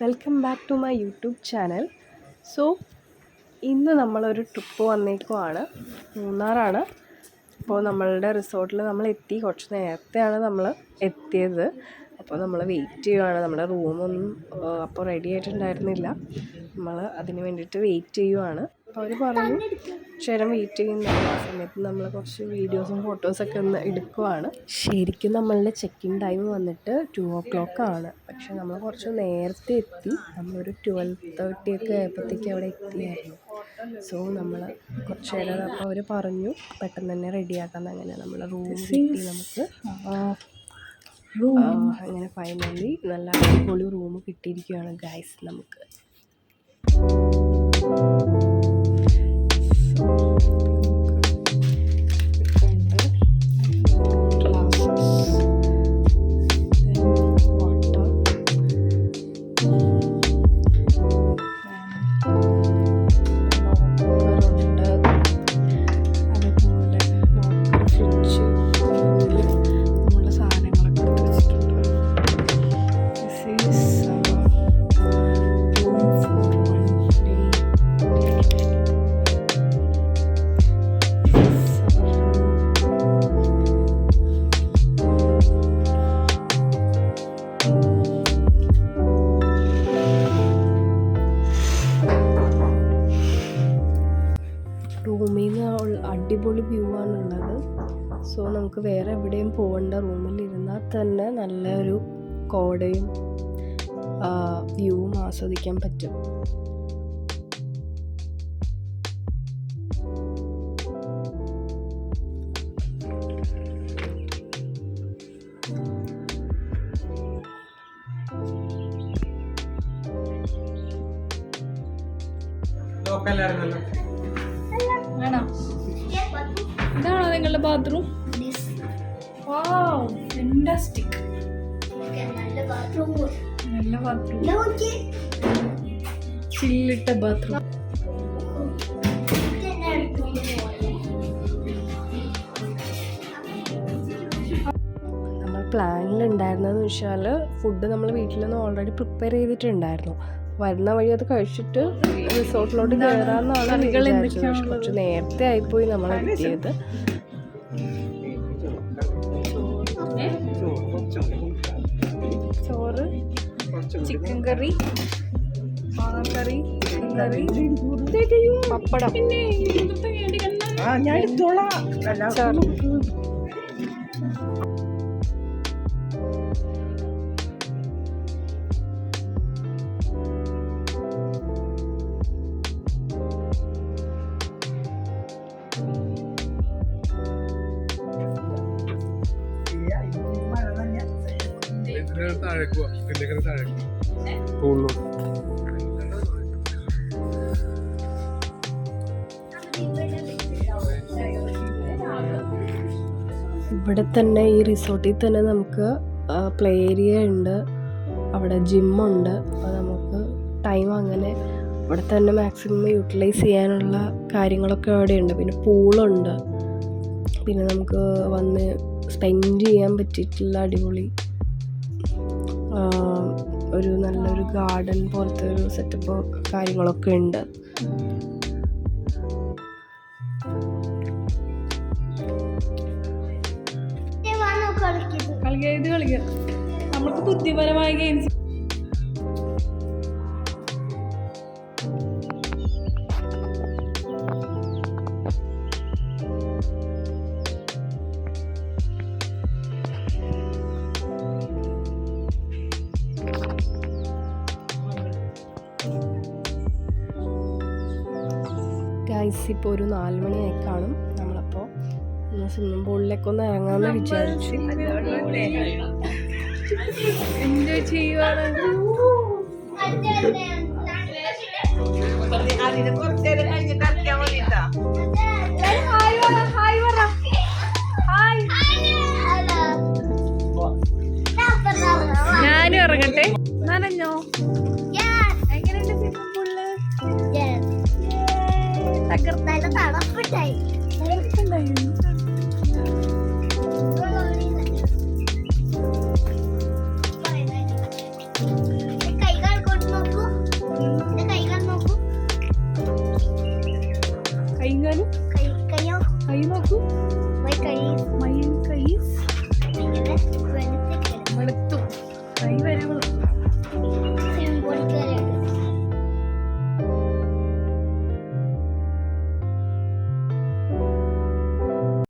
Welcome back to my YouTube channel. So ഇന്ന് നമ്മളൊരു trip വന്നേക്കുവാണ്. മൂന്നാറാണ്. അപ്പോൾ നമ്മളുടെ റിസോർട്ടിൽ നമ്മൾ എത്തി. കുറച്ച് നേരത്തെയാണ് നമ്മൾ എത്തിയത്. അപ്പോൾ നമ്മൾ വെയിറ്റ് ചെയ്യുവാണ്. നമ്മുടെ റൂമൊന്നും അപ്പോൾ റെഡി ആയിട്ടുണ്ടായിരുന്നില്ല. നമ്മൾ അതിന് വേണ്ടിയിട്ട് വെയിറ്റ് ചെയ്യുവാണ്. അപ്പോൾ അവർ പറഞ്ഞു ചേരം വെയിറ്റ് ചെയ്യുന്നുണ്ട്. ആ സമയത്ത് നമ്മൾ കുറച്ച് വീഡിയോസും ഫോട്ടോസൊക്കെ ഒന്ന് എടുക്കുവാണ്. ശരിക്കും നമ്മളുടെ ചെക്ക് ഇൻ ടൈം വന്നിട്ട് 2 o'clock ആണ്. പക്ഷെ നമ്മൾ കുറച്ച് നേരത്തെ എത്തി. നമ്മളൊരു 12:30 ഒക്കെ ആയപ്പോഴത്തേക്ക് അവിടെ എത്തിയായിരുന്നു. സോ നമ്മൾ കുറച്ച് നേരം അപ്പോൾ അവർ പറഞ്ഞു പെട്ടെന്ന് തന്നെ റെഡിയാക്കാമെന്ന്. അങ്ങനെ നമ്മൾ റൂം കിട്ടി നമുക്ക്. അങ്ങനെ ഫൈനലി നല്ല അടിപൊളി റൂം കിട്ടിയിരിക്കുകയാണ് ഗൈസ് നമുക്ക്. റൂമിൽ നിന്ന് അടിപൊളി വ്യൂ ആണുള്ളത്. സോ നമുക്ക് വേറെ എവിടെയും പോകേണ്ട. റൂമിലിരുന്നാൽ തന്നെ നല്ലൊരു കോടയും വ്യൂവും ആസ്വദിക്കാൻ പറ്റും. ഇതാണോ നിങ്ങളുടെ ബാത്റൂം? ഫാന്റാസ്റ്റിക്. നല്ല ബാത്റൂം, ചില്ലിട്ട ബാത്റൂം. നമ്മൾ പ്ലാനിലുണ്ടായിരുന്നതെന്ന് വെച്ചാൽ ഫുഡ് നമ്മൾ വീട്ടിൽ നിന്ന് ഓൾറെഡി പ്രിപ്പയർ ചെയ്തിട്ടുണ്ടായിരുന്നു. വരുന്ന വഴി അത് കഴിച്ചിട്ട് റിസോർട്ടിലോട്ട് കയറാമെന്നാണ് വിചാരിച്ചത്. കുറച്ച് നേരത്തെ ആയിപ്പോയി നമ്മൾ എത്തിയത്. ചോറ്, ചിക്കൻ കറി, മാങ്ങക്കറി, കറി, പപ്പടം, ഞാൻ ഇവിടെ തന്നെ ഈ റിസോർട്ടിൽ തന്നെ നമുക്ക് പ്ലേ ഏരിയ ഉണ്ട്, അവിടെ ജിമ്മുണ്ട്. അപ്പോൾ നമുക്ക് ടൈം അങ്ങനെ ഇവിടെ തന്നെ മാക്സിമം യൂട്ടിലൈസ് ചെയ്യാനുള്ള കാര്യങ്ങളൊക്കെ അവിടെയുണ്ട്. പിന്നെ പൂളുണ്ട്. പിന്നെ നമുക്ക് വന്ന് സ്പെൻഡ് ചെയ്യാൻ പറ്റിയിട്ടുള്ള അടിപൊളി ഒരു നല്ലൊരു ഗാർഡൻ പോലത്തെ ഒരു സെറ്റപ്പ് കാര്യങ്ങളൊക്കെ ഉണ്ട്. കളിക്കാം നമുക്ക് ബുദ്ധിപരമായ ഗെയിംസ്. ഗൈസ് ഇപ്പോൾ ഒരു 4 മണിയായി കാണും. നമ്മളപ്പോൾ സ്വിമ്മിംഗ് പൂളിലേക്ക് ഒന്ന് ഇറങ്ങാമെന്ന് വിചാരിച്ചു. എൻജോയ് ചെയ്യുവാണ്. ഞാനും ഇറങ്ങട്ടെ. നനഞ്ഞോ? എങ്ങനെയുണ്ട് സ്വിമ്മിംഗ് പൂളില്? തണുപ്പുണ്ടായി. കൈകാൽ കൊണ്ട് ഓക്കെ.